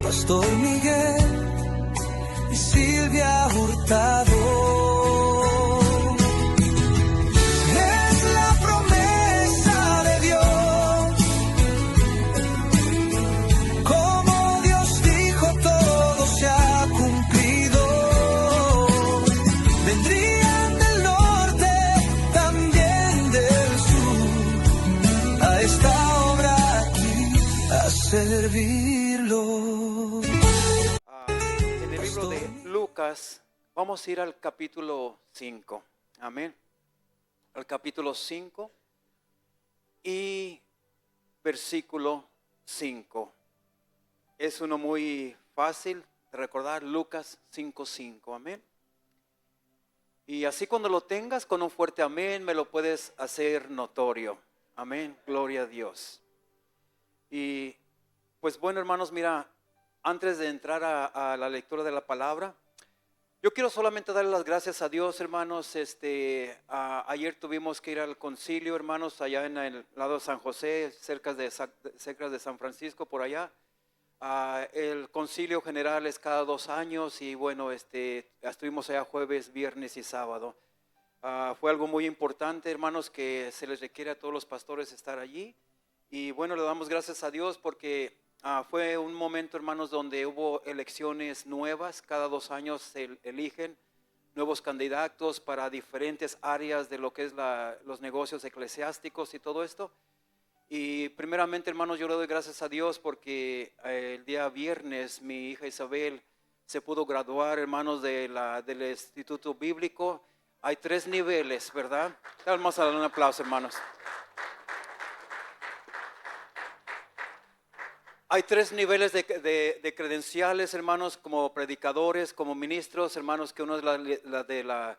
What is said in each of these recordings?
Pastor Miguel y Silvia Hurtado. Es la promesa de Dios. Como Dios dijo, todo se ha cumplido. Vendrían del norte, también del sur, a esta obra aquí, a servirlo. En el libro de Lucas, vamos a ir al capítulo 5, amén, al capítulo 5 y versículo 5. Es uno muy fácil de recordar, Lucas 5:5, amén. Y así cuando lo tengas, con un fuerte amén, me lo puedes hacer notorio, amén, gloria a Dios. Y pues bueno, hermanos, mira, antes de entrar a la lectura de la palabra, yo quiero solamente darle las gracias a Dios, hermanos. Ayer tuvimos que ir al concilio, hermanos, allá en el lado de San José, cerca de San Francisco, por allá. El concilio general es cada 2 años y bueno, estuvimos allá jueves, viernes y sábado. Fue algo muy importante, hermanos, que se les requiere a todos los pastores estar allí. Y bueno, le damos gracias a Dios porque fue un momento, hermanos, donde hubo elecciones nuevas. Cada 2 años se eligen nuevos candidatos para diferentes áreas de lo que es los negocios eclesiásticos y todo esto. Y primeramente, hermanos, yo le doy gracias a Dios porque el día viernes mi hija Isabel se pudo graduar, hermanos, del Instituto Bíblico. Hay 3 niveles, ¿verdad? Vamos a dar un aplauso, hermanos. Hay 3 niveles de credenciales, hermanos, como predicadores, como ministros, hermanos, que uno es la de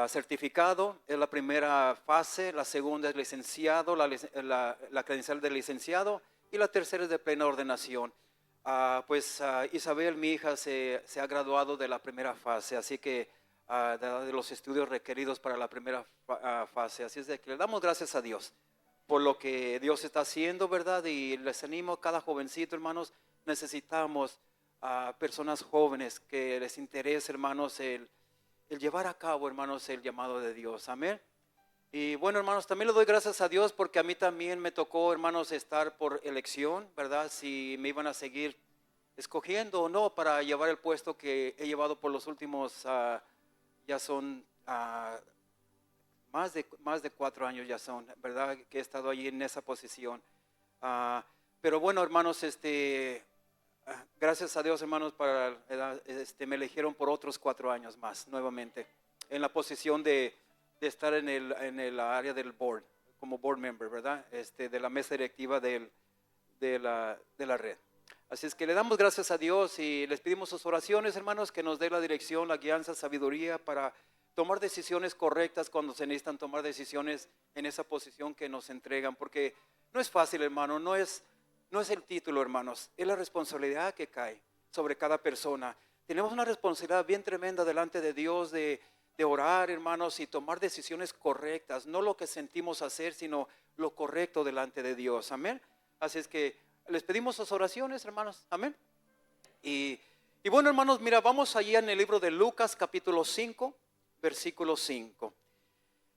certificado, es la primera fase, la segunda es licenciado, la credencial de licenciado, y la tercera es de plena ordenación. Isabel, mi hija, se ha graduado de la primera fase, así que de los estudios requeridos para la primera fase, así es de que le damos gracias a Dios por lo que Dios está haciendo, ¿verdad? Y les animo a cada jovencito, hermanos, necesitamos a personas jóvenes que les interese, hermanos, el llevar a cabo, hermanos, el llamado de Dios, amén. Y bueno, hermanos, también le doy gracias a Dios porque a mí también me tocó, hermanos, estar por elección, ¿verdad? Si me iban a seguir escogiendo o no para llevar el puesto que he llevado por los últimos, ya son más de 4 años ya son, ¿verdad? Que he estado allí en esa posición. Pero bueno, hermanos, gracias a Dios, hermanos, me eligieron por otros 4 años más, nuevamente, en la posición de estar en el área del board, como board member, ¿verdad? De la mesa directiva de la red. Así es que le damos gracias a Dios y les pedimos sus oraciones, hermanos, que nos dé la dirección, la guianza, sabiduría para tomar decisiones correctas cuando se necesitan tomar decisiones en esa posición que nos entregan, porque no es fácil, hermano, no es el título, hermanos, es la responsabilidad que cae sobre cada persona. Tenemos una responsabilidad bien tremenda delante de Dios de orar, hermanos, y tomar decisiones correctas, no lo que sentimos hacer, sino lo correcto delante de Dios, amén. Así es que les pedimos sus oraciones, hermanos, amén. Y bueno, hermanos, mira, vamos allí en el libro de Lucas, capítulo 5, versículo 5.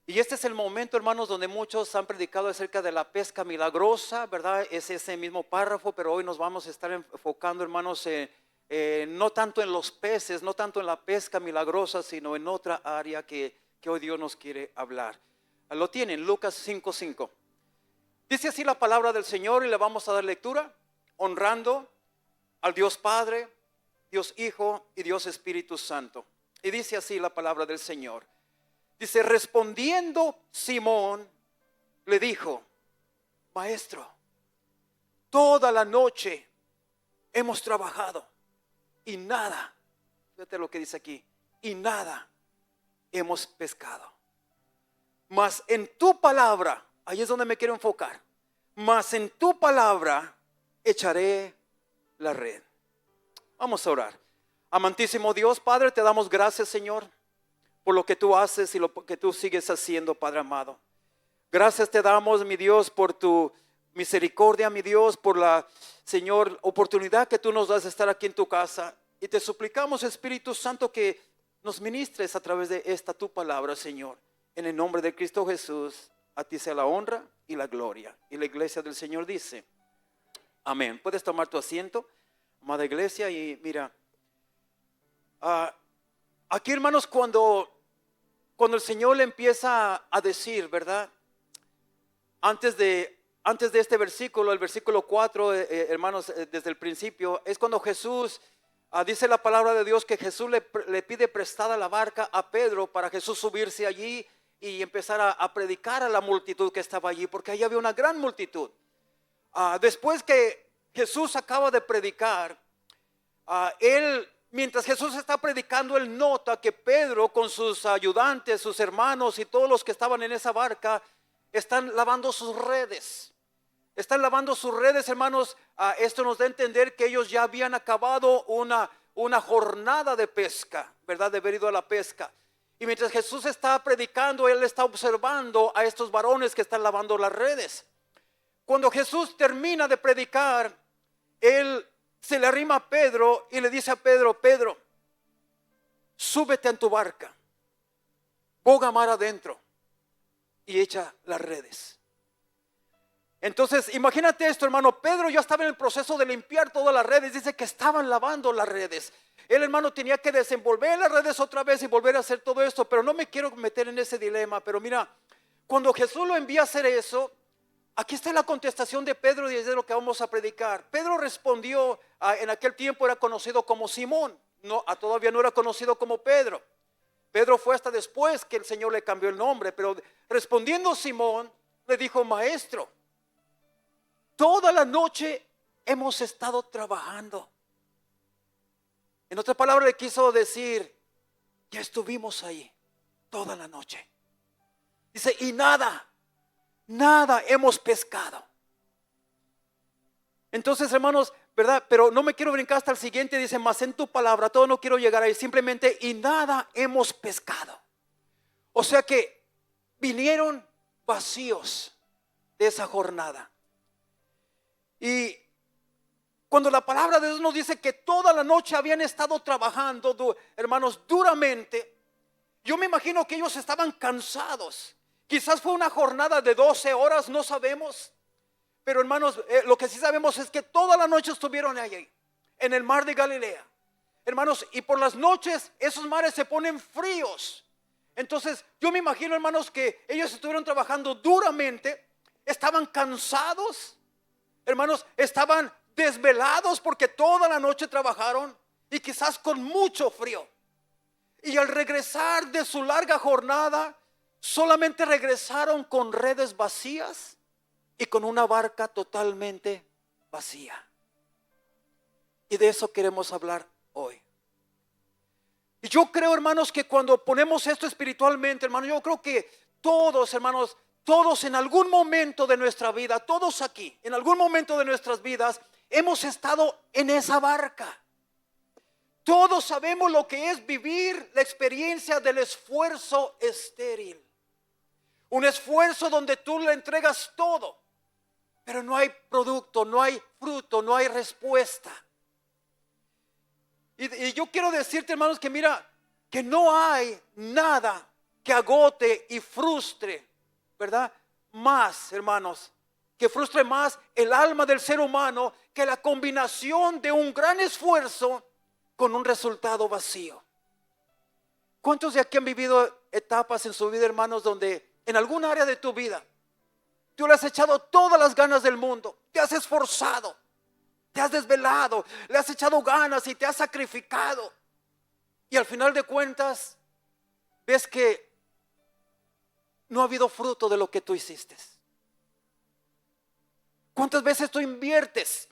Y este es el momento, hermanos, donde muchos han predicado acerca de la pesca milagrosa, ¿verdad? Es ese mismo párrafo, pero hoy nos vamos a estar enfocando, hermanos, no tanto en los peces, no tanto en la pesca milagrosa, sino en otra área que hoy Dios nos quiere hablar. Lo tienen, Lucas 5:5. Dice así la palabra del Señor y le vamos a dar lectura, honrando al Dios Padre, Dios Hijo y Dios Espíritu Santo. Y dice así la palabra del Señor. Dice, respondiendo Simón, le dijo, Maestro, toda la noche hemos trabajado y nada, fíjate lo que dice aquí, y nada hemos pescado. Mas en tu palabra, ahí es donde me quiero enfocar, mas en tu palabra echaré la red. Vamos a orar. Amantísimo Dios, Padre, te damos gracias, Señor, por lo que tú haces y lo que tú sigues haciendo, Padre amado. Gracias te damos, mi Dios, por tu misericordia, mi Dios, por Señor, oportunidad que tú nos das de estar aquí en tu casa. Y te suplicamos, Espíritu Santo, que nos ministres a través de esta tu palabra, Señor. En el nombre de Cristo Jesús, a ti sea la honra y la gloria. Y la iglesia del Señor dice, amén. Puedes tomar tu asiento, amada iglesia, y mira, aquí, hermanos, cuando el Señor le empieza a decir, ¿verdad? Antes de este versículo, el versículo 4, hermanos, desde el principio, es cuando Jesús, dice la palabra de Dios que Jesús le pide prestada la barca a Pedro para Jesús subirse allí y empezar a predicar a la multitud que estaba allí, porque allí había una gran multitud. Después que Jesús acaba de predicar, mientras Jesús está predicando, él nota que Pedro con sus ayudantes, sus hermanos y todos los que estaban en esa barca están lavando sus redes. Están lavando sus redes, hermanos. Esto nos da a entender que ellos ya habían acabado una jornada de pesca, ¿verdad? De haber ido a la pesca. Y mientras Jesús está predicando, él está observando a estos varones que están lavando las redes. Cuando Jesús termina de predicar, él se le arrima a Pedro y le dice a Pedro, Pedro, súbete en tu barca, boga mar adentro y echa las redes. Entonces, imagínate esto, hermano. Pedro ya estaba en el proceso de limpiar todas las redes. Dice que estaban lavando las redes. Él, hermano, tenía que desenvolver las redes otra vez y volver a hacer todo esto. Pero no me quiero meter en ese dilema. Pero mira, cuando Jesús lo envía a hacer eso, aquí está la contestación de Pedro y es de lo que vamos a predicar. Pedro respondió, en aquel tiempo era conocido como Simón. Todavía no era conocido como Pedro. Pedro fue hasta después que el Señor le cambió el nombre. Pero respondiendo Simón, le dijo, maestro, toda la noche hemos estado trabajando. En otras palabras le quiso decir, ya estuvimos ahí toda la noche. Dice, y nada hemos pescado. Entonces, hermanos, ¿verdad? Pero no me quiero brincar hasta el siguiente. Dice, más en tu palabra, todo no quiero llegar ahí. Simplemente, y nada hemos pescado. O sea que vinieron vacíos de esa jornada. Y cuando la palabra de Dios nos dice que toda la noche habían estado trabajando, hermanos, duramente, yo me imagino que ellos estaban cansados. Quizás fue una jornada de 12 horas, no sabemos. Pero hermanos, lo que sí sabemos es que toda la noche estuvieron allí, en el mar de Galilea. Hermanos, y por las noches esos mares se ponen fríos. Entonces yo me imagino, hermanos, que ellos estuvieron trabajando duramente, estaban cansados. Hermanos, estaban desvelados porque toda la noche trabajaron y quizás con mucho frío. Y al regresar de su larga jornada, solamente regresaron con redes vacías y con una barca totalmente vacía. Y de eso queremos hablar hoy. Y yo creo, hermanos, que cuando ponemos esto espiritualmente, hermanos, yo creo que todos, hermanos, todos en algún momento de nuestra vida, todos aquí, en algún momento de nuestras vidas, hemos estado en esa barca. Todos sabemos lo que es vivir la experiencia del esfuerzo estéril. Un esfuerzo donde tú le entregas todo, pero no hay producto, no hay fruto, no hay respuesta. Y yo quiero decirte, hermanos, que mira, que no hay nada que agote y frustre, ¿verdad? Más, hermanos, que frustre más el alma del ser humano que la combinación de un gran esfuerzo con un resultado vacío. ¿Cuántos de aquí han vivido etapas en su vida, hermanos, donde en algún área de tu vida tú le has echado todas las ganas del mundo, te has esforzado, te has desvelado, le has echado ganas y te has sacrificado, y al final de cuentas ves que no ha habido fruto de lo que tú hiciste? ¿Cuántas veces tú inviertes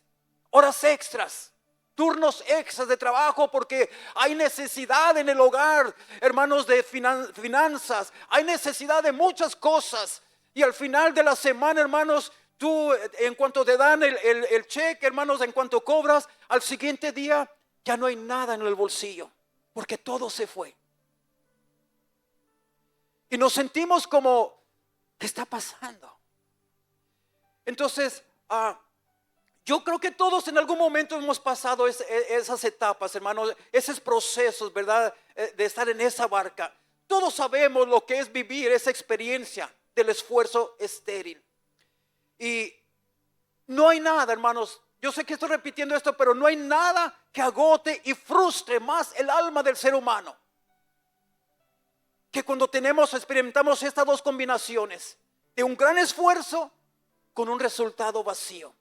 horas extras, turnos extras de trabajo porque hay necesidad en el hogar, hermanos, de finanzas, hay necesidad de muchas cosas, y al final de la semana, hermanos, tú en cuanto te dan el cheque, hermanos, en cuanto cobras, al siguiente día ya no hay nada en el bolsillo porque todo se fue? Y nos sentimos como, ¿qué está pasando? Entonces, Yo creo que todos en algún momento hemos pasado esas etapas, hermanos, esos procesos, ¿verdad? De estar en esa barca. Todos sabemos lo que es vivir esa experiencia del esfuerzo estéril. Y no hay nada, hermanos, yo sé que estoy repitiendo esto, pero no hay nada que agote y frustre más el alma del ser humano que cuando experimentamos estas dos combinaciones de un gran esfuerzo con un resultado vacío.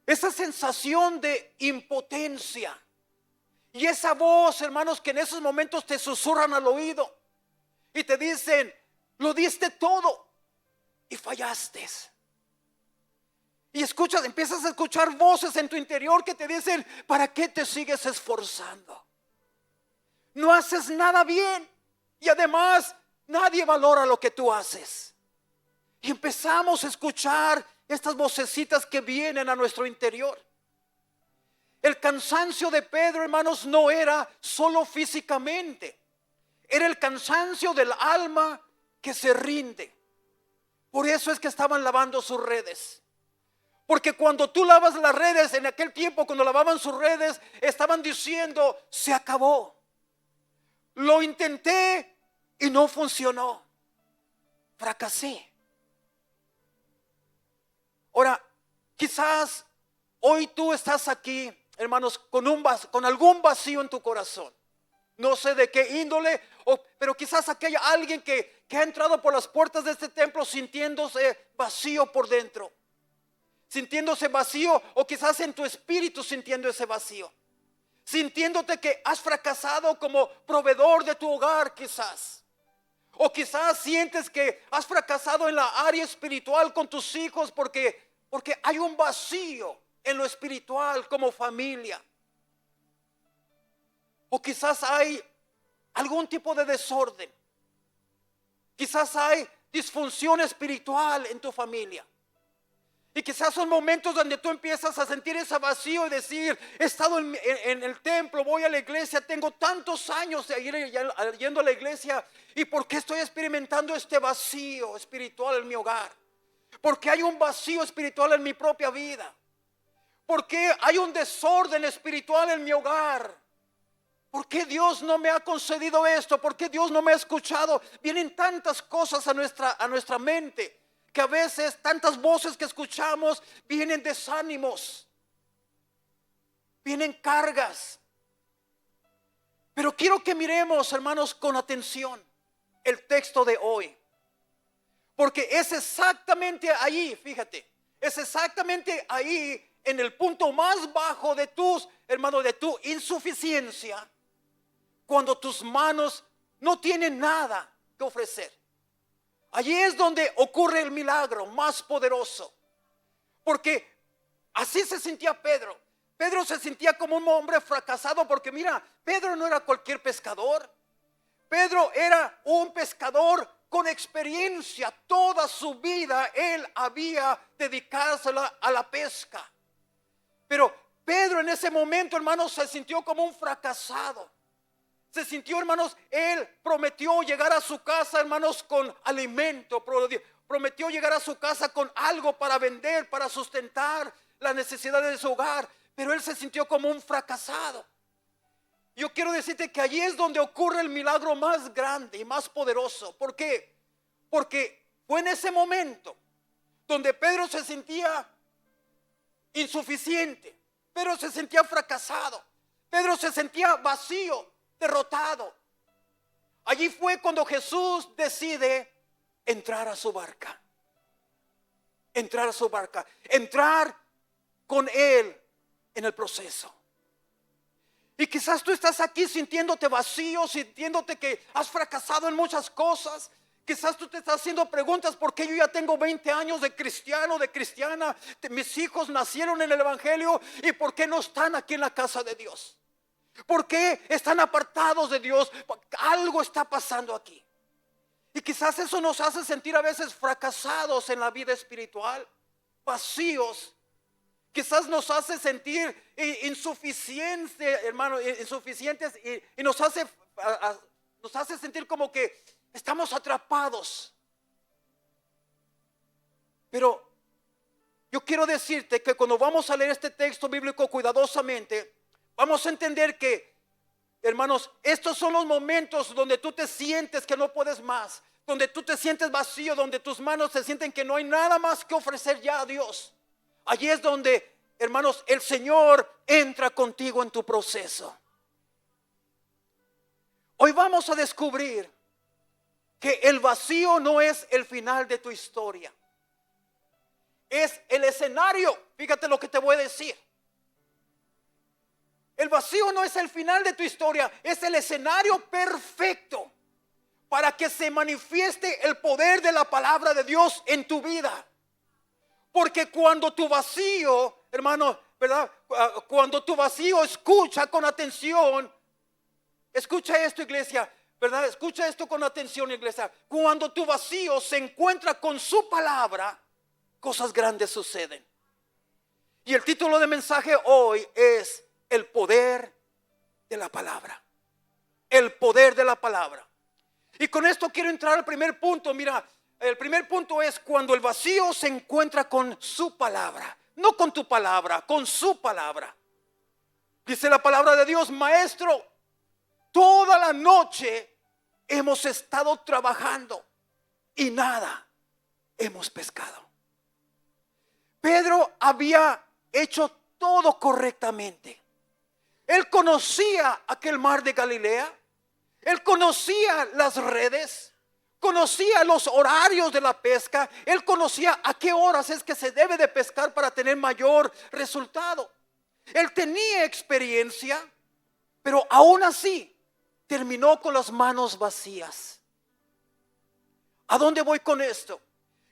Esa sensación de impotencia y esa voz, hermanos, que en esos momentos te susurran al oído y te dicen, lo diste todo y fallaste. Y empiezas a escuchar voces en tu interior que te dicen, ¿para qué te sigues esforzando? No haces nada bien y además nadie valora lo que tú haces. Y empezamos a escuchar estas vocecitas que vienen a nuestro interior. El cansancio de Pedro, hermanos, no era solo físicamente, era el cansancio del alma que se rinde. Por eso es que estaban lavando sus redes. Porque cuando tú lavas las redes, en aquel tiempo cuando lavaban sus redes, estaban diciendo, se acabó. Lo intenté y no funcionó. Fracasé. Ahora, quizás hoy tú estás aquí, hermanos, con algún vacío en tu corazón. No sé de qué índole, pero quizás aquí haya alguien que ha entrado por las puertas de este templo sintiéndose vacío por dentro. Sintiéndose vacío, o quizás en tu espíritu sintiendo ese vacío. Sintiéndote que has fracasado como proveedor de tu hogar, quizás. O quizás sientes que has fracasado en la área espiritual con tus hijos porque hay un vacío en lo espiritual como familia. O quizás hay algún tipo de desorden. Quizás hay disfunción espiritual en tu familia. Y quizás son momentos donde tú empiezas a sentir ese vacío y decir, he estado en el templo, voy a la iglesia, tengo tantos años de ir yendo a la iglesia, ¿y por qué estoy experimentando este vacío espiritual en mi hogar? ¿Por qué hay un vacío espiritual en mi propia vida? ¿Por qué hay un desorden espiritual en mi hogar? ¿Por qué Dios no me ha concedido esto? ¿Por qué Dios no me ha escuchado? Vienen tantas cosas a nuestra mente, que a veces tantas voces que escuchamos vienen desánimos, vienen cargas. Pero quiero que miremos, hermanos, con atención el texto de hoy. Porque es exactamente ahí, fíjate, es exactamente ahí en el punto más bajo de de tu insuficiencia, cuando tus manos no tienen nada que ofrecer. Allí es donde ocurre el milagro más poderoso. Porque así se sentía Pedro. Pedro se sentía como un hombre fracasado porque mira, Pedro no era cualquier pescador. Pedro era un pescador con experiencia. Toda su vida él había dedicársela a la pesca. Pero Pedro en ese momento, hermanos, se sintió como un fracasado. Se sintió, hermanos, él prometió llegar a su casa, hermanos, con alimento. Prometió llegar a su casa con algo para vender, para sustentar las necesidades de su hogar. Pero él se sintió como un fracasado. Yo quiero decirte que allí es donde ocurre el milagro más grande y más poderoso. ¿Por qué? Porque fue en ese momento donde Pedro se sentía insuficiente. Pedro se sentía fracasado. Pedro se sentía vacío, derrotado. Allí fue cuando Jesús decide entrar a su barca. Entrar a su barca. Entrar con él en el proceso. Y quizás tú estás aquí sintiéndote vacío, sintiéndote que has fracasado en muchas cosas. Quizás tú te estás haciendo preguntas: ¿por qué yo ya tengo 20 años de cristiano, de cristiana? Mis hijos nacieron en el evangelio, ¿y por qué no están aquí en la casa de Dios? ¿Por qué están apartados de Dios? Algo está pasando aquí. Y quizás eso nos hace sentir a veces fracasados en la vida espiritual, vacíos. Quizás nos hace sentir insuficientes, hermano, insuficientes, y nos hace sentir como que estamos atrapados. Pero yo quiero decirte que cuando vamos a leer este texto bíblico cuidadosamente, vamos a entender que, hermanos, estos son los momentos donde tú te sientes que no puedes más, donde tú te sientes vacío, donde tus manos se sienten que no hay nada más que ofrecer ya a Dios. Allí es donde, hermanos, el Señor entra contigo en tu proceso. Hoy vamos a descubrir que el vacío no es el final de tu historia. Es el escenario. Fíjate lo que te voy a decir. El vacío no es el final de tu historia, es el escenario perfecto para que se manifieste el poder de la palabra de Dios en tu vida. Porque cuando tu vacío, hermano, ¿verdad? Cuando tu vacío escucha con atención, escucha esto, iglesia, ¿verdad? Escucha esto con atención, iglesia. Cuando tu vacío se encuentra con su palabra, cosas grandes suceden. Y el título de mensaje hoy es el poder de la palabra. El poder de la palabra. Y con esto quiero entrar al primer punto. Mira, el primer punto es cuando el vacío se encuentra con su palabra. No con tu palabra, con su palabra. Dice la palabra de Dios: maestro, toda la noche hemos estado trabajando y nada hemos pescado. Pedro había hecho todo correctamente. Él conocía aquel mar de Galilea. Él conocía las redes. Conocía los horarios de la pesca. Él conocía a qué horas es que se debe de pescar para tener mayor resultado. Él tenía experiencia, pero aún así terminó con las manos vacías. ¿A dónde voy con esto?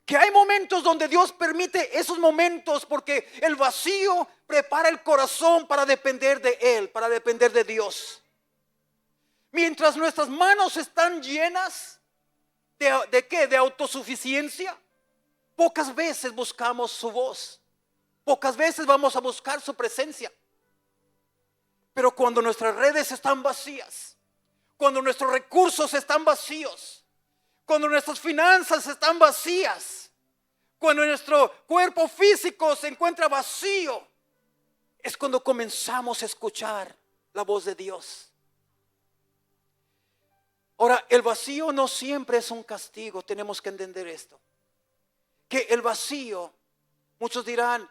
Que hay momentos donde Dios permite esos momentos porque el vacío prepara el corazón para depender de Él, para depender de Dios. Mientras nuestras manos están llenas ¿de qué? De autosuficiencia, pocas veces buscamos su voz, pocas veces vamos a buscar su presencia. Pero cuando nuestras redes están vacías, cuando nuestros recursos están vacíos, cuando nuestras finanzas están vacías, cuando nuestro cuerpo físico se encuentra vacío, es cuando comenzamos a escuchar la voz de Dios. Ahora, el vacío no siempre es un castigo. Tenemos que entender esto. Que el vacío, muchos dirán,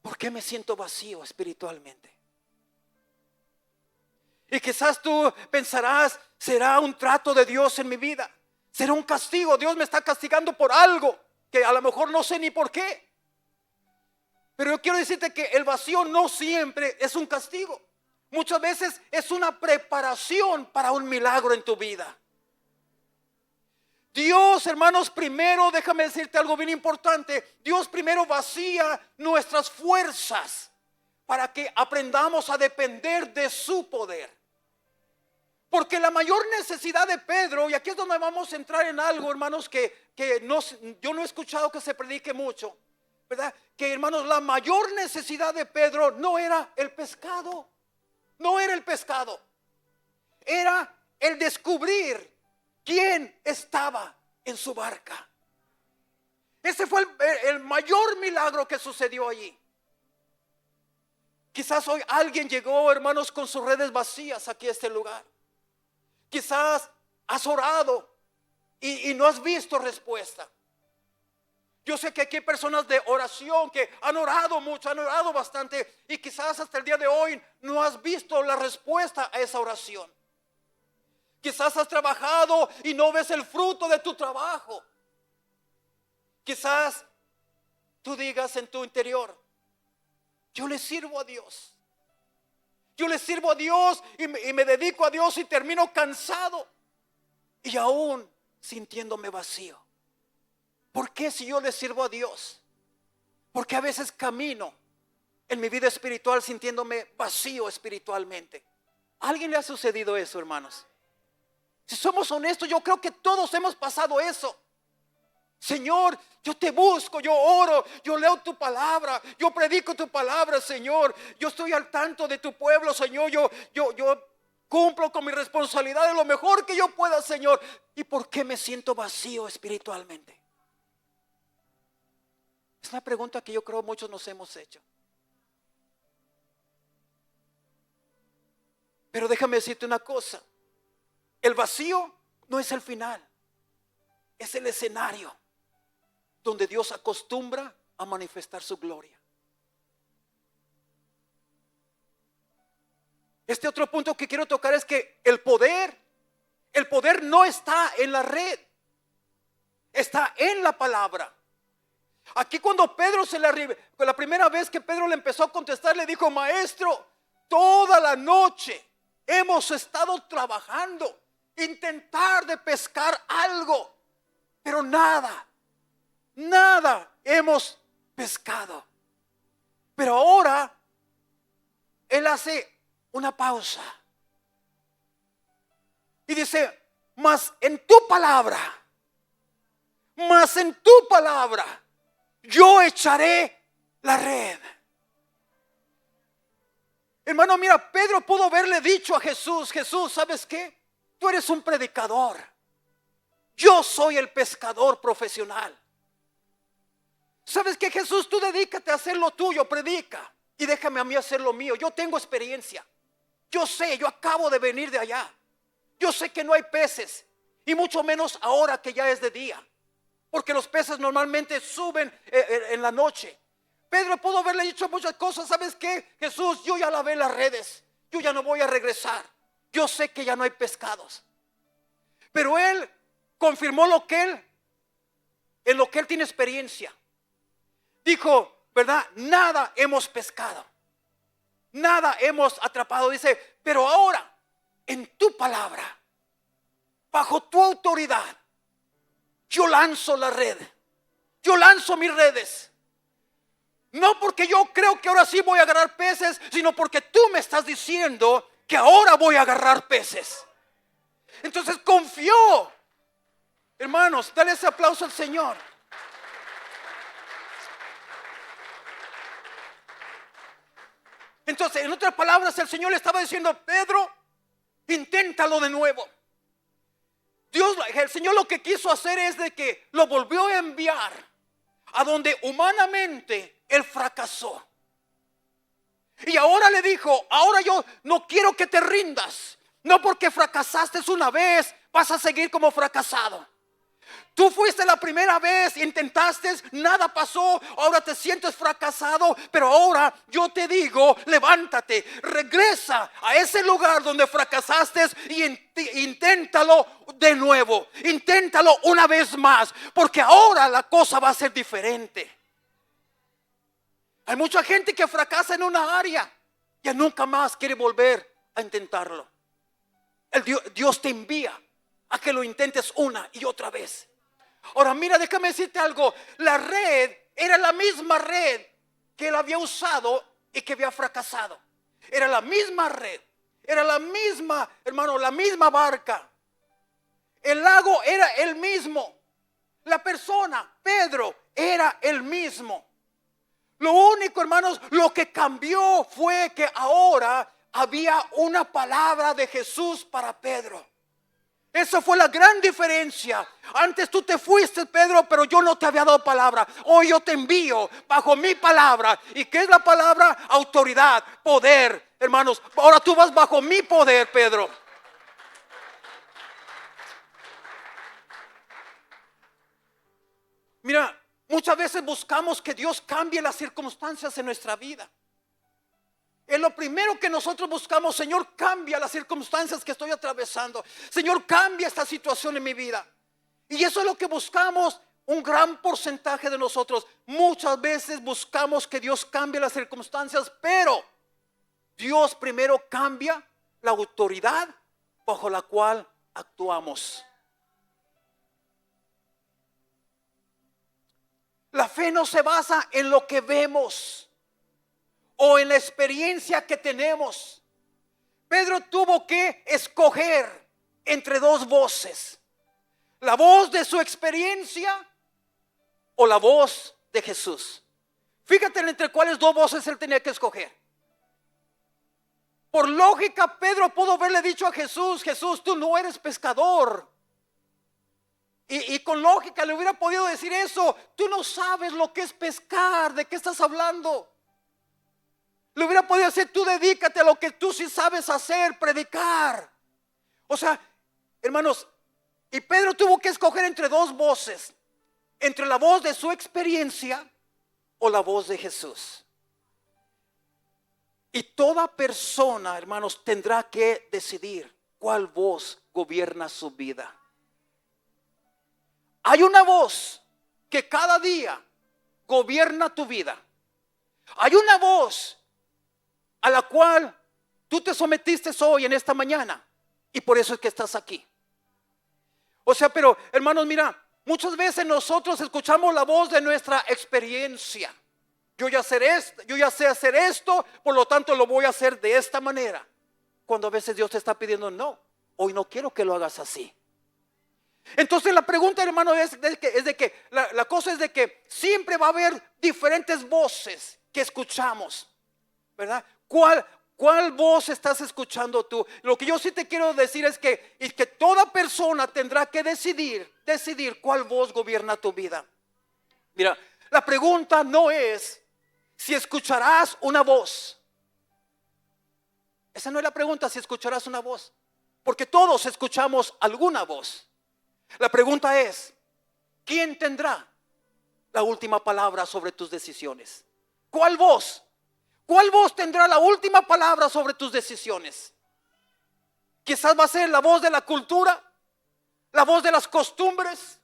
¿por qué me siento vacío espiritualmente? Y quizás tú pensarás, ¿será un trato de Dios en mi vida? ¿Será un castigo? Dios me está castigando por algo que a lo mejor no sé ni por qué. Pero yo quiero decirte que el vacío no siempre es un castigo. Muchas veces es una preparación para un milagro en tu vida. Dios, hermanos, primero, déjame decirte algo bien importante. Dios primero vacía nuestras fuerzas para que aprendamos a depender de su poder. Porque la mayor necesidad de Pedro, y aquí es donde vamos a entrar en algo, hermanos, que yo no he escuchado que se predique mucho, ¿verdad? Que, hermanos, la mayor necesidad de Pedro no era el pescado. No era el pescado, era el descubrir quién estaba en su barca. Ese fue el mayor milagro que sucedió allí. Quizás hoy alguien llegó, hermanos, con sus redes vacías aquí a este lugar. Quizás has orado y no has visto respuesta. Yo sé que aquí hay personas de oración que han orado mucho, han orado bastante, y quizás hasta el día de hoy no has visto la respuesta a esa oración. Quizás has trabajado y no ves el fruto de tu trabajo. Quizás tú digas en tu interior, yo le sirvo a Dios. Yo le sirvo a Dios y me dedico a Dios y termino cansado y aún sintiéndome vacío. ¿Por qué si yo le sirvo a Dios? Porque a veces camino en mi vida espiritual sintiéndome vacío espiritualmente. ¿A alguien le ha sucedido eso, hermanos? Si somos honestos, yo creo que todos hemos pasado eso. Señor, yo te busco, yo oro, yo leo tu palabra, yo predico tu palabra, Señor. Yo estoy al tanto de tu pueblo, Señor. Yo cumplo con mi responsabilidad de lo mejor que yo pueda, Señor. ¿Y por qué me siento vacío espiritualmente? Es una pregunta que yo creo muchos nos hemos hecho. Pero déjame decirte una cosa. El vacío no es el final. Es el escenario donde Dios acostumbra a manifestar su gloria. Este otro punto que quiero tocar es que el poder no está en la red, está en la palabra. Aquí cuando Pedro la primera vez que Pedro le empezó a contestar, le dijo: maestro, toda la noche hemos estado trabajando, intentar de pescar algo, pero nada hemos pescado. Pero ahora él hace una pausa y dice: mas en tu palabra yo echaré la red. Hermano, mira, Pedro pudo haberle dicho a Jesús: Jesús, ¿sabes qué? Tú eres un predicador, yo soy el pescador profesional. ¿Sabes qué, Jesús? Tú dedícate a hacer lo tuyo, predica, y déjame a mí hacer lo mío. Yo tengo experiencia, yo sé, yo acabo de venir de allá. Yo sé que no hay peces, y mucho menos ahora que ya es de día, porque los peces normalmente suben en la noche. Pedro pudo haberle dicho muchas cosas. ¿Sabes qué, Jesús? Yo ya lavé las redes, yo ya no voy a regresar, yo sé que ya no hay pescados. Pero él confirmó en lo que él tiene experiencia. Dijo, ¿verdad? Nada hemos pescado, nada hemos atrapado. Dice, pero ahora en tu palabra, bajo tu autoridad, yo lanzo la red, yo lanzo mis redes. No porque yo creo que ahora sí voy a agarrar peces, sino porque tú me estás diciendo que ahora voy a agarrar peces. Entonces confió. Hermanos, dale ese aplauso al Señor. Entonces, en otras palabras, el Señor le estaba diciendo: Pedro, inténtalo de nuevo. El Señor lo que quiso hacer es de que lo volvió a enviar a donde humanamente él fracasó. Y ahora le dijo: ahora yo no quiero que te rindas. No porque fracasaste una vez vas a seguir como fracasado. Tú fuiste la primera vez, intentaste, nada pasó, ahora te sientes fracasado, pero ahora yo te digo: levántate, regresa a ese lugar donde fracasaste y inténtalo de nuevo, inténtalo una vez más, porque ahora la cosa va a ser diferente. Hay mucha gente que fracasa en una área y nunca más quiere volver a intentarlo. Dios te envía a que lo intentes una y otra vez. Ahora mira, déjame decirte algo. La red era la misma red que él había usado y que había fracasado. Era la misma red, era la misma, hermano, la misma barca. El lago era el mismo. La persona, Pedro, era el mismo. Lo único, hermanos, lo que cambió fue que ahora había una palabra de Jesús para Pedro. Esa fue la gran diferencia. Antes tú te fuiste, Pedro, pero yo no te había dado palabra. Hoy yo te envío bajo mi palabra. ¿Y qué es la palabra? Autoridad, poder, hermanos. Ahora tú vas bajo mi poder, Pedro. Mira, muchas veces buscamos que Dios cambie las circunstancias en nuestra vida. Es lo primero que nosotros buscamos: Señor, cambia las circunstancias que estoy atravesando. Señor, cambia esta situación en mi vida. Y eso es lo que buscamos un gran porcentaje de nosotros. Muchas veces buscamos que Dios cambie las circunstancias, pero Dios primero cambia la autoridad bajo la cual actuamos. La fe no se basa en lo que vemos o en la experiencia que tenemos. Pedro tuvo que escoger entre dos voces: la voz de su experiencia o la voz de Jesús. Fíjate entre cuáles dos voces él tenía que escoger. Por lógica, Pedro pudo haberle dicho a Jesús: Jesús, tú no eres pescador Y con lógica le hubiera podido decir eso. Tú no sabes lo que es pescar, ¿de qué estás hablando? Le hubiera podido decir, tú dedícate a lo que tú sí sabes hacer, predicar. O sea, hermanos, y Pedro tuvo que escoger entre dos voces, entre la voz de su experiencia o la voz de Jesús. Y toda persona, hermanos, tendrá que decidir cuál voz gobierna su vida. Hay una voz que cada día gobierna tu vida. Hay una voz a la cual tú te sometiste hoy en esta mañana y por eso es que estás aquí. O sea, pero hermanos, mira, muchas veces nosotros escuchamos la voz de nuestra experiencia. Yo ya sé hacer esto, por lo tanto lo voy a hacer de esta manera. Cuando a veces Dios te está pidiendo, no, hoy no quiero que lo hagas así. Entonces la pregunta, hermano, la cosa es de que siempre va a haber diferentes voces que escuchamos, ¿verdad? ¿Cuál voz estás escuchando tú? Lo que yo sí te quiero decir es que toda persona tendrá que decidir cuál voz gobierna tu vida. Mira, la pregunta no es si escucharás una voz. Esa no es la pregunta, si escucharás una voz, porque todos escuchamos alguna voz. La pregunta es, ¿quién tendrá la última palabra sobre tus decisiones? ¿Cuál voz? ¿Cuál voz tendrá la última palabra sobre tus decisiones? Quizás va a ser la voz de la cultura, la voz de las costumbres,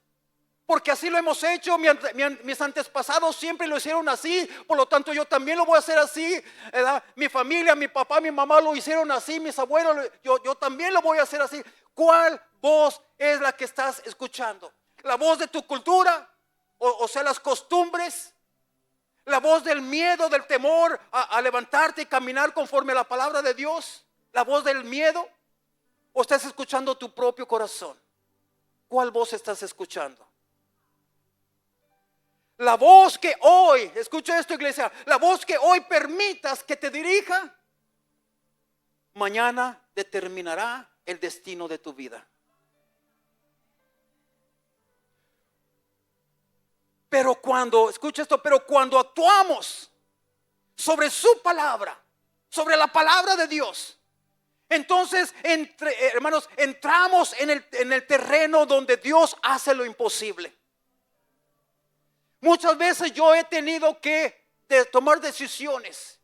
porque así lo hemos hecho, mis antepasados siempre lo hicieron así, por lo tanto yo también lo voy a hacer así, ¿verdad? Mi familia, mi papá, mi mamá lo hicieron así, mis abuelos, yo también lo voy a hacer así. ¿Cuál voz es la que estás escuchando? ¿La voz de tu cultura? O sea, las costumbres. ¿La voz del miedo, del temor a levantarte y caminar conforme a la palabra de Dios? ¿La voz del miedo? ¿O estás escuchando tu propio corazón? ¿Cuál voz estás escuchando? La voz que hoy, escucha esto, iglesia, la voz que hoy permitas que te dirija, mañana determinará el destino de tu vida. Pero cuando, escucha esto, pero cuando actuamos sobre su palabra, sobre la palabra de Dios, entonces, hermanos, entramos en el terreno donde Dios hace lo imposible. Muchas veces yo he tenido que tomar decisiones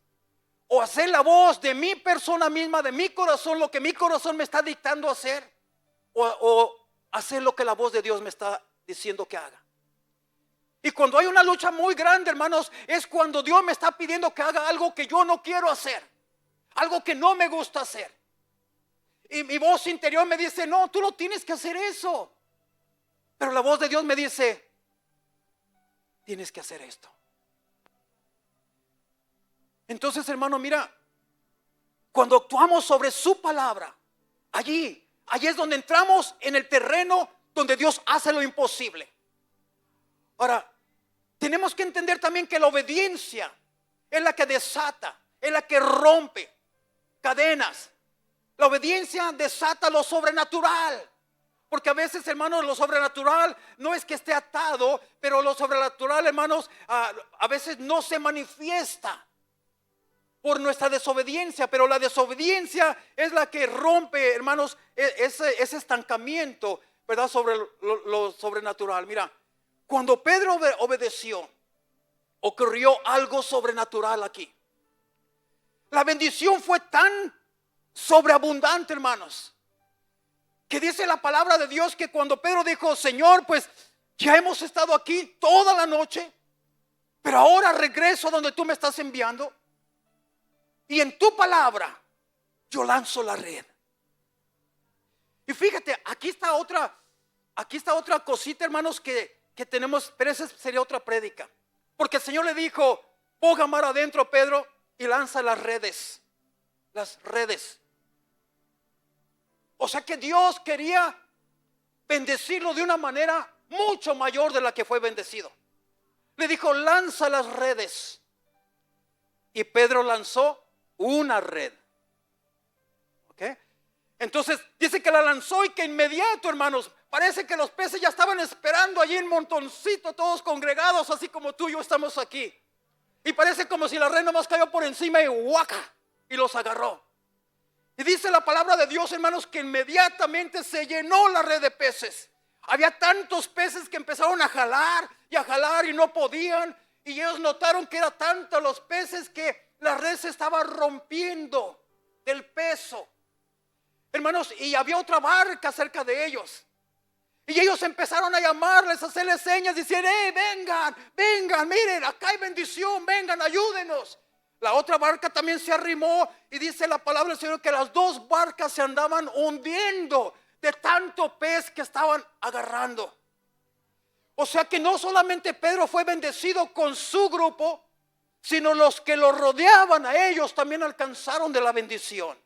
o hacer la voz de mi persona misma, de mi corazón, lo que mi corazón me está dictando hacer, o hacer lo que la voz de Dios me está diciendo que haga. Y cuando hay una lucha muy grande, hermanos, es cuando Dios me está pidiendo que haga algo que yo no quiero hacer, algo que no me gusta hacer. Y mi voz interior me dice, no, tú no tienes que hacer eso. Pero la voz de Dios me dice, tienes que hacer esto. Entonces, hermano, mira, cuando actuamos sobre su palabra, allí es donde entramos en el terreno donde Dios hace lo imposible. Ahora, tenemos que entender también que la obediencia es la que desata, es la que rompe cadenas. La obediencia desata lo sobrenatural. Porque a veces, hermanos, lo sobrenatural no es que esté atado, pero lo sobrenatural, hermanos, a veces no se manifiesta por nuestra desobediencia. Pero la desobediencia es la que rompe, hermanos, ese estancamiento, ¿verdad? Sobre lo sobrenatural. Mira, cuando Pedro obedeció, ocurrió algo sobrenatural aquí. La bendición fue tan sobreabundante, hermanos, que dice la palabra de Dios que cuando Pedro dijo, Señor, pues ya hemos estado aquí toda la noche, pero ahora regreso a donde tú me estás enviando, y en tu palabra yo lanzo la red. Y fíjate, aquí está otra cosita, hermanos, que tenemos, pero esa sería otra prédica. Porque el Señor le dijo, ponga mar adentro, Pedro, y lanza las redes. Las redes. O sea que Dios quería bendecirlo de una manera mucho mayor de la que fue bendecido. Le dijo, lanza las redes. Y Pedro lanzó una red. ¿Ok? Entonces dice que la lanzó y que inmediato, hermanos, parece que los peces ya estaban esperando allí en montoncito, todos congregados, así como tú y yo estamos aquí. Y parece como si la red nomás cayó por encima y ¡guaca! Y los agarró. Y dice la palabra de Dios, hermanos, que inmediatamente se llenó la red de peces. Había tantos peces que empezaron a jalar y no podían. Y ellos notaron que eran tantos los peces que la red se estaba rompiendo del peso. Hermanos, y había otra barca cerca de ellos. Y ellos empezaron a llamarles, a hacerles señas, diciendo: vengan, miren, acá hay bendición, vengan, ayúdenos. La otra barca también se arrimó y dice la palabra del Señor que las dos barcas se andaban hundiendo de tanto pez que estaban agarrando. O sea que no solamente Pedro fue bendecido con su grupo, sino los que lo rodeaban a ellos también alcanzaron de la bendición.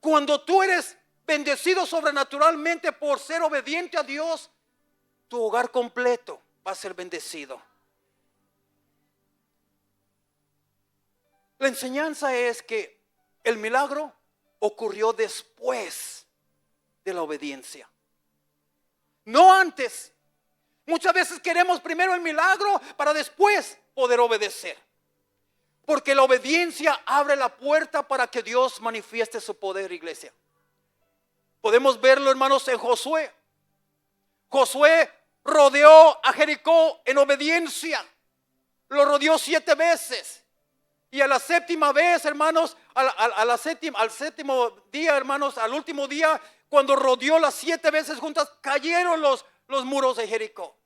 Cuando tú eres bendecido sobrenaturalmente por ser obediente a Dios, tu hogar completo va a ser bendecido. La enseñanza es que el milagro ocurrió después de la obediencia, no antes. Muchas veces queremos primero el milagro para después poder obedecer, porque la obediencia abre la puerta para que Dios manifieste su poder, iglesia. Podemos verlo, hermanos, en Josué. Josué rodeó a Jericó en obediencia. Lo rodeó 7 veces. Y a la séptima vez, hermanos, al séptimo día, hermanos, al último día, cuando rodeó las 7 veces juntas, cayeron los muros de Jericó.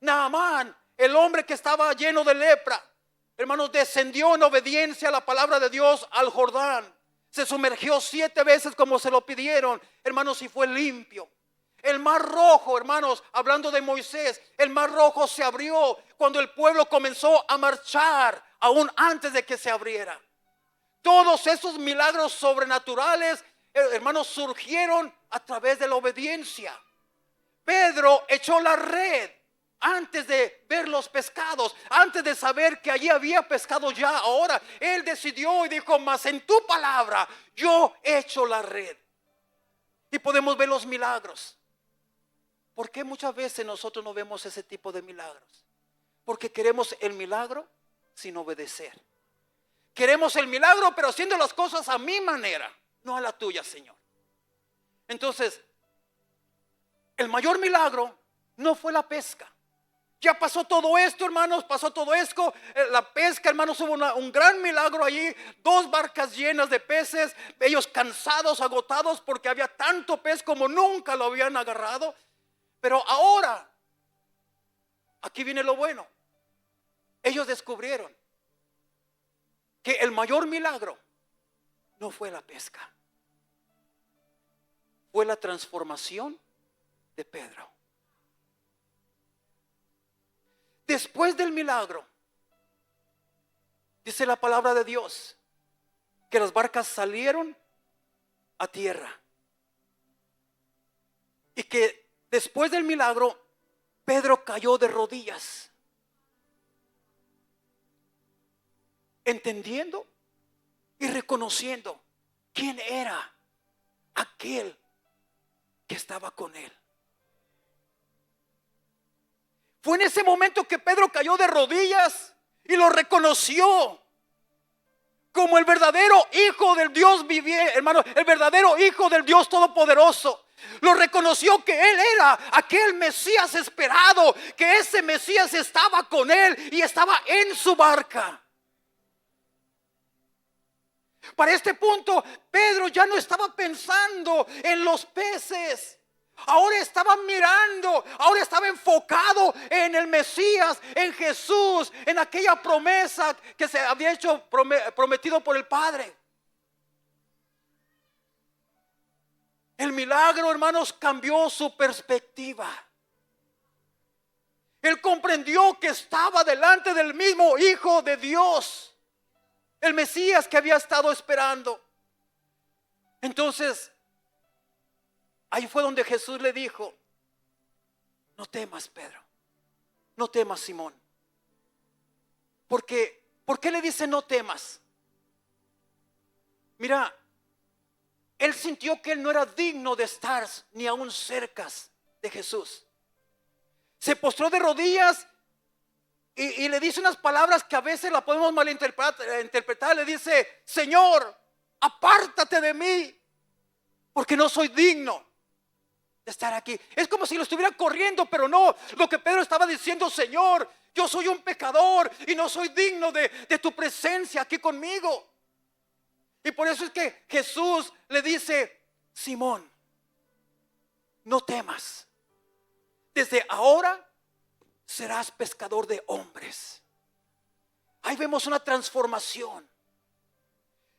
Naamán, el hombre que estaba lleno de lepra, hermanos, descendió en obediencia a la palabra de Dios al Jordán. Se sumergió 7 veces como se lo pidieron, hermanos, y fue limpio. El mar rojo, hermanos, hablando de Moisés, el mar rojo se abrió cuando el pueblo comenzó a marchar, aún antes de que se abriera. Todos esos milagros sobrenaturales, hermanos, surgieron a través de la obediencia. Pedro echó la red antes de ver los pescados, antes de saber que allí había pescado ya. Ahora él decidió y dijo: mas en tu palabra yo echo la red. Y podemos ver los milagros. ¿Por qué muchas veces nosotros no vemos ese tipo de milagros? Porque queremos el milagro sin obedecer. Queremos el milagro pero haciendo las cosas a mi manera, no a la tuya, Señor. Entonces, el mayor milagro no fue la pesca. Ya pasó todo esto, hermanos, pasó todo esto. La pesca, hermanos, hubo un gran milagro allí. 2 barcas llenas de peces. Ellos cansados, agotados, porque había tanto pez como nunca lo habían agarrado. Pero ahora, aquí viene lo bueno. Ellos descubrieron que el mayor milagro no fue la pesca, fue la transformación de Pedro. Después del milagro, dice la palabra de Dios, que las barcas salieron a tierra. Y que después del milagro, Pedro cayó de rodillas, entendiendo y reconociendo quién era aquel que estaba con él. Fue en ese momento que Pedro cayó de rodillas y lo reconoció como el verdadero Hijo del Dios viviente, hermano, el verdadero Hijo del Dios Todopoderoso. Lo reconoció que él era aquel Mesías esperado, que ese Mesías estaba con él y estaba en su barca. Para este punto, Pedro ya no estaba pensando en los peces. Ahora estaba mirando, ahora estaba enfocado en el Mesías, en Jesús, en aquella promesa que se había hecho prometido por el Padre. El milagro, hermanos, cambió su perspectiva. Él comprendió que estaba delante del mismo Hijo de Dios, el Mesías que había estado esperando. Entonces, ahí fue donde Jesús le dijo: no temas, Pedro, no temas, Simón. ¿Por qué le dice no temas? Mira, él sintió que él no era digno de estar ni aún cerca de Jesús. Se postró de rodillas y le dice unas palabras que a veces la podemos malinterpretar. Le dice: Señor, apártate de mí, porque no soy digno de estar aquí. Es como si lo estuviera corriendo, pero no. Lo que Pedro estaba diciendo: Señor, yo soy un pecador y no soy digno de tu presencia aquí conmigo. Y por eso es que Jesús le dice: Simón, no temas, desde ahora serás pescador de hombres. Ahí vemos una transformación.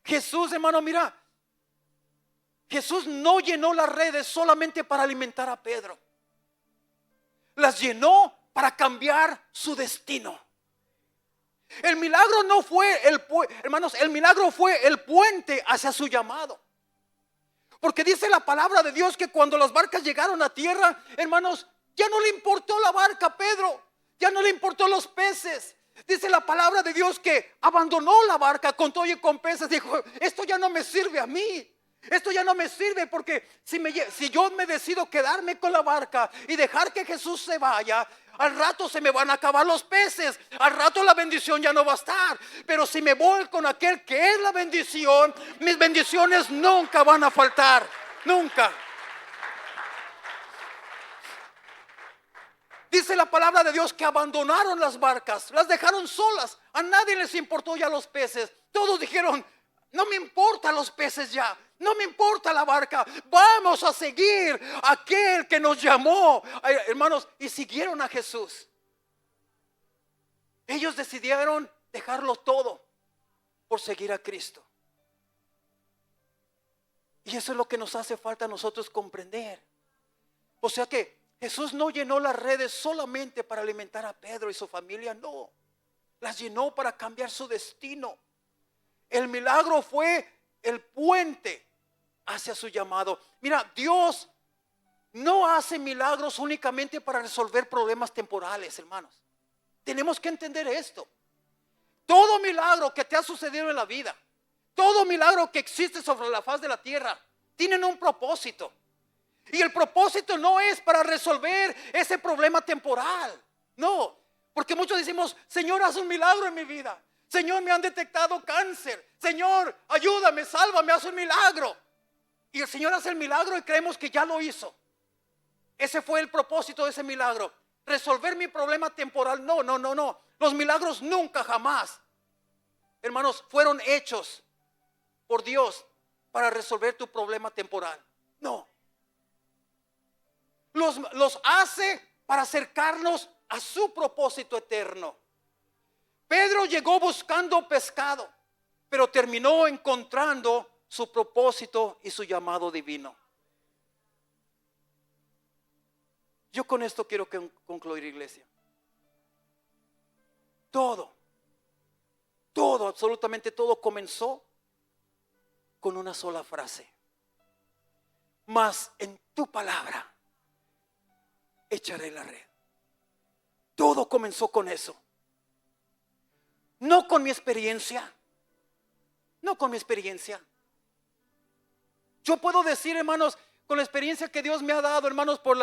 Jesús, hermano, mira, Jesús no llenó las redes solamente para alimentar a Pedro. Las llenó para cambiar su destino. El milagro no fue hermanos, el milagro fue el puente hacia su llamado. Porque dice la palabra de Dios que cuando las barcas llegaron a tierra, hermanos, ya no le importó la barca a Pedro, ya no le importó los peces. Dice la palabra de Dios que abandonó la barca con todo y con peces. Dijo: esto ya no me sirve a mí. Esto ya no me sirve, porque si yo me decido quedarme con la barca y dejar que Jesús se vaya, al rato se me van a acabar los peces, al rato la bendición ya no va a estar. Pero si me voy con aquel que es la bendición, mis bendiciones nunca van a faltar, nunca. Dice la palabra de Dios que abandonaron las barcas, las dejaron solas. A nadie les importó ya los peces. Todos dijeron: no me importan los peces ya, no me importa la barca, vamos a seguir a aquel que nos llamó. Ay, hermanos, y siguieron a Jesús. Ellos decidieron dejarlo todo por seguir a Cristo. Y eso es lo que nos hace falta a nosotros comprender. O sea que Jesús no llenó las redes solamente para alimentar a Pedro y su familia, no. Las llenó para cambiar su destino. El milagro fue el puente hacia su llamado. Mira, Dios no hace milagros únicamente para resolver problemas temporales, hermanos. Tenemos que entender esto. Todo milagro que te ha sucedido en la vida, todo milagro que existe sobre la faz de la tierra, tienen un propósito. Y el propósito no es para resolver ese problema temporal. No, porque muchos decimos: Señor, haz un milagro en mi vida. Señor, me han detectado cáncer. Señor, ayúdame, sálvame, haz un milagro. Y el Señor hace el milagro y creemos que ya lo hizo. Ese fue el propósito de ese milagro. Resolver mi problema temporal. No. Los milagros nunca, jamás, hermanos, fueron hechos por Dios para resolver tu problema temporal. No. Los hace para acercarnos a su propósito eterno. Pedro llegó buscando pescado, pero terminó encontrando su propósito y su llamado divino. Yo con esto quiero concluir, iglesia. Todo, absolutamente todo comenzó con una sola frase: mas en tu palabra echaré la red. Todo comenzó con eso. No con mi experiencia. No con mi experiencia. Yo puedo decir, hermanos, con la experiencia que Dios me ha dado, hermanos, por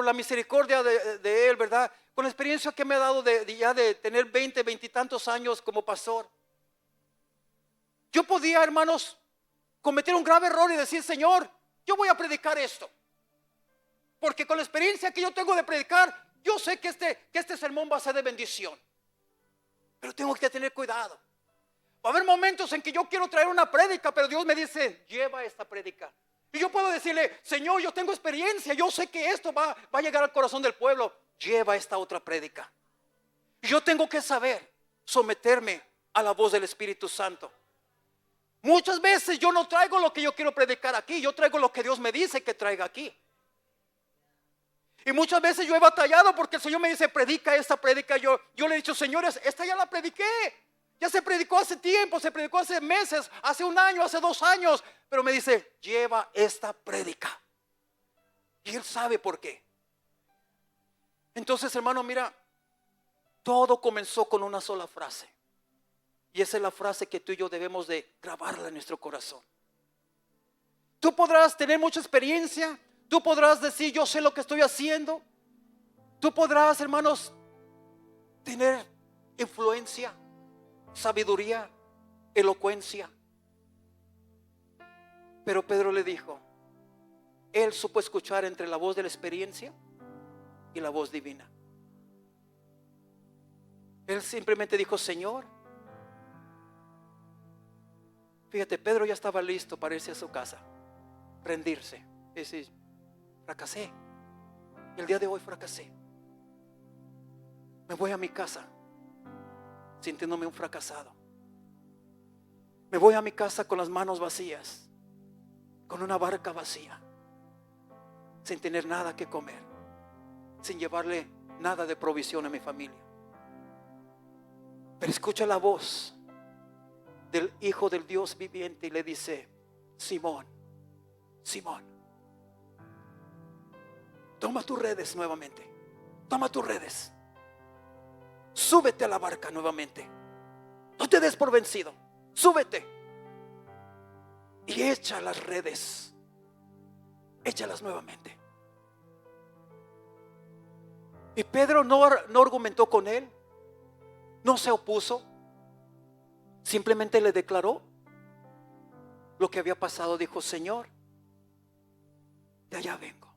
la misericordia de Él, ¿verdad? Con la experiencia que me ha dado de tener 20 y tantos años como pastor. Yo podía, hermanos, cometer un grave error y decir: Señor, yo voy a predicar esto. Porque con la experiencia que yo tengo de predicar, yo sé que este sermón va a ser de bendición. Pero tengo que tener cuidado. Va a haber momentos en que yo quiero traer una prédica, pero Dios me dice: lleva esta prédica. Y yo puedo decirle: Señor, yo tengo experiencia, yo sé que esto va a llegar al corazón del pueblo. Lleva esta otra prédica. Y yo tengo que saber someterme a la voz del Espíritu Santo. Muchas veces yo no traigo lo que yo quiero predicar aquí, yo traigo lo que Dios me dice que traiga aquí. Y muchas veces yo he batallado porque el Señor me dice: predica esta prédica. Yo le he dicho: señores, esta ya la prediqué. Ya se predicó hace tiempo, se predicó hace meses, hace un año, hace 2 años. Pero me dice: lleva esta prédica. Y Él sabe por qué. Entonces, hermano, mira, todo comenzó con una sola frase. Y esa es la frase que tú y yo debemos de grabarla en nuestro corazón. Tú podrás tener mucha experiencia, tú podrás decir yo sé lo que estoy haciendo, tú podrás, hermanos, tener influencia, sabiduría, elocuencia. Pero Pedro le dijo, él supo escuchar entre la voz de la experiencia y la voz divina. Él simplemente dijo, Señor, fíjate, Pedro ya estaba listo para irse a su casa, rendirse, decir, fracasé, el día de hoy fracasé, me voy a mi casa sintiéndome un fracasado, me voy a mi casa con las manos vacías, con una barca vacía, sin tener nada que comer, sin llevarle nada de provisión a mi familia. Pero escucha la voz del Hijo del Dios viviente y le dice, Simón, Simón, toma tus redes nuevamente, toma tus redes, súbete a la barca nuevamente, no te des por vencido, súbete y echa las redes, échalas nuevamente. Y Pedro no argumentó con él, no se opuso, simplemente le declaró lo que había pasado. Dijo, Señor, de allá vengo,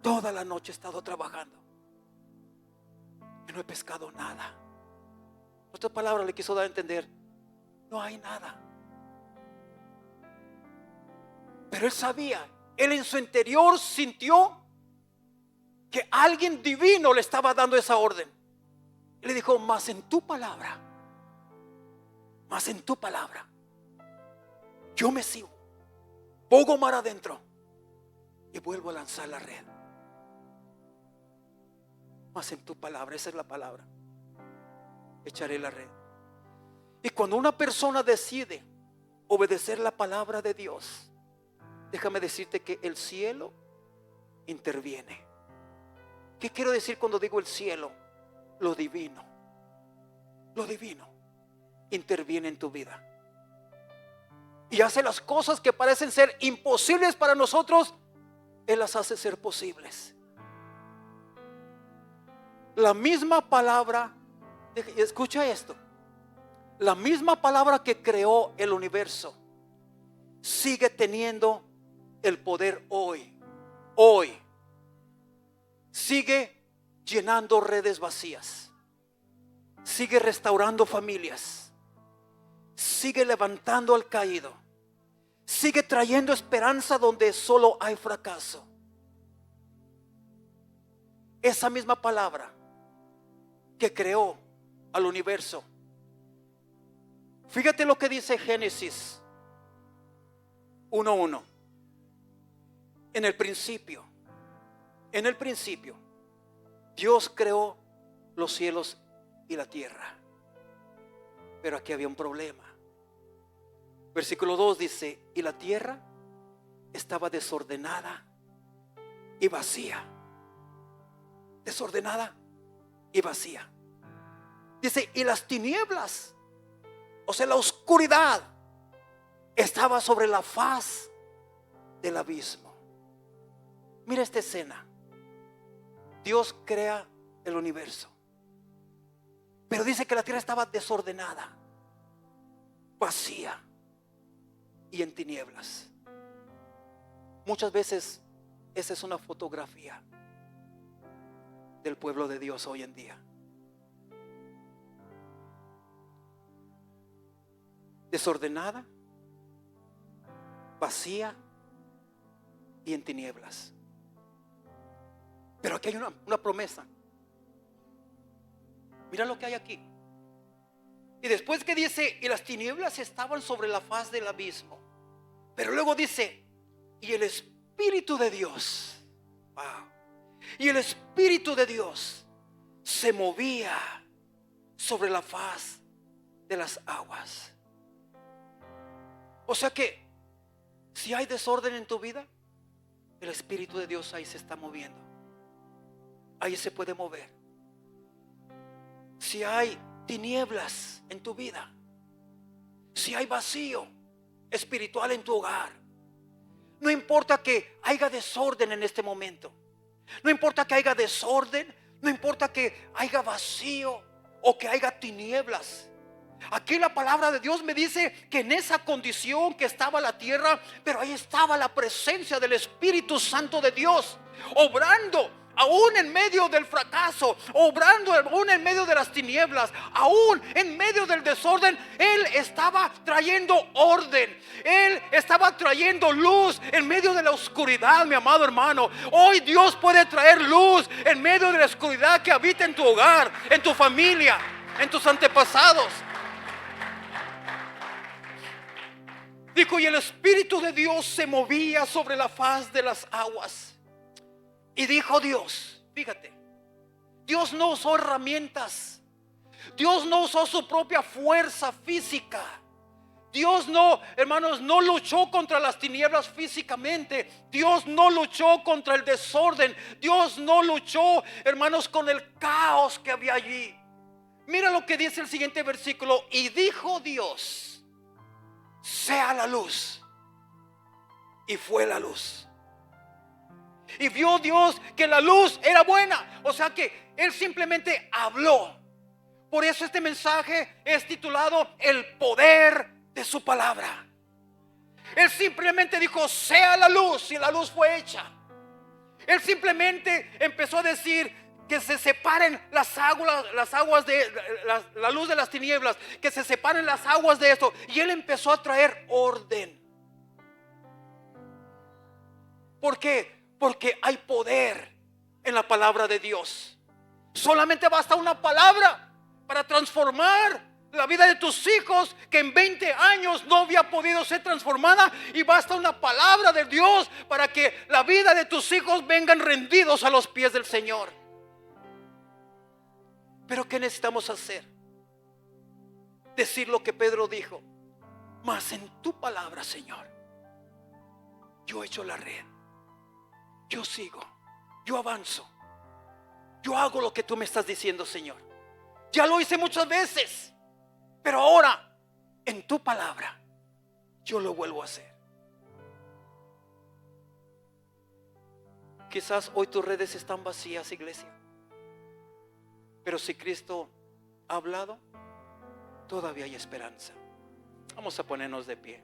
toda la noche he estado trabajando y no he pescado nada. Otra palabra le quiso dar a entender, no hay nada. Pero él sabía, él en su interior sintió que alguien divino le estaba dando esa orden. Y le dijo, más en tu palabra, yo me sigo, pongo mar adentro y vuelvo a lanzar la red. Más en tu palabra, esa es la palabra, echaré la red. Y cuando una persona decide obedecer la palabra de Dios, déjame decirte que el cielo interviene. ¿Qué quiero decir cuando digo el cielo? Lo divino interviene en tu vida y hace las cosas que parecen ser imposibles para nosotros, Él las hace ser posibles. La misma palabra, escucha esto, la misma palabra que creó el universo sigue teniendo el poder hoy. Sigue llenando redes vacías, sigue restaurando familias, sigue levantando al caído, sigue trayendo esperanza donde solo hay fracaso. Esa misma palabra que creó al universo, fíjate lo que dice Génesis 1:1. En el principio Dios creó los cielos y la tierra. Pero aquí había un problema. Versículo 2 dice, y la tierra estaba desordenada y vacía. Desordenada y vacía. Dice, y las tinieblas, o sea, la oscuridad, estaba sobre la faz del abismo. Mira esta escena. Dios crea el universo, pero dice que la tierra estaba desordenada, vacía y en tinieblas. Muchas veces esa es una fotografía del pueblo de Dios hoy en día. Desordenada, vacía y en tinieblas. Pero aquí hay una promesa. Mira lo que hay aquí. Y después que dice, y las tinieblas estaban sobre la faz del abismo. Pero luego dice, y el Espíritu de Dios, wow, y el Espíritu de Dios se movía sobre la faz de las aguas. O sea que si hay desorden en tu vida, el Espíritu de Dios ahí se está moviendo. Ahí se puede mover. Si hay tinieblas en tu vida, si hay vacío espiritual en tu hogar, No importa que haya desorden en este momento. No importa que haya desorden. No importa que haya vacío o que haya tinieblas. Aquí la palabra de Dios me dice que en esa condición que estaba la tierra, pero ahí estaba la presencia del Espíritu Santo de Dios, obrando aún en medio del fracaso, obrando aún en medio de las tinieblas, aún en medio del desorden. Él estaba trayendo orden, Él estaba trayendo luz en medio de la oscuridad, mi amado hermano. Hoy Dios puede traer luz en medio de la oscuridad que habita en tu hogar, en tu familia, en tus antepasados. Dijo, y el Espíritu de Dios se movía sobre la faz de las aguas. Y dijo Dios, fíjate, Dios no usó herramientas. Dios no usó su propia fuerza física. Dios no, hermanos, no luchó contra las tinieblas físicamente. Dios no luchó contra el desorden. Dios no luchó, hermanos, con el caos que había allí. Mira lo que dice el siguiente versículo. Y dijo Dios, sea la luz. Y fue la luz. Y vio Dios que la luz era buena. O sea que Él simplemente habló. Por eso este mensaje es titulado El poder de su palabra. Él simplemente dijo, sea la luz, y la luz fue hecha. Él simplemente empezó a decir que se separen las aguas de la luz de las tinieblas, que se separen las aguas de esto. Y Él empezó a traer orden. ¿Por qué? Porque hay poder en la palabra de Dios. Solamente basta una palabra para transformar la vida de tus hijos, que en 20 años no había podido ser transformada. Y basta una palabra de Dios para que la vida de tus hijos vengan rendidos a los pies del Señor. Pero ¿qué necesitamos hacer? Decir lo que Pedro dijo: mas en tu palabra, Señor, yo echo la red. Yo sigo, yo avanzo, yo hago lo que tú me estás diciendo, Señor. Ya lo hice muchas veces, pero ahora en tu palabra yo lo vuelvo a hacer. Quizás hoy tus redes están vacías, iglesia, pero si Cristo ha hablado, todavía hay esperanza. Vamos a ponernos de pie.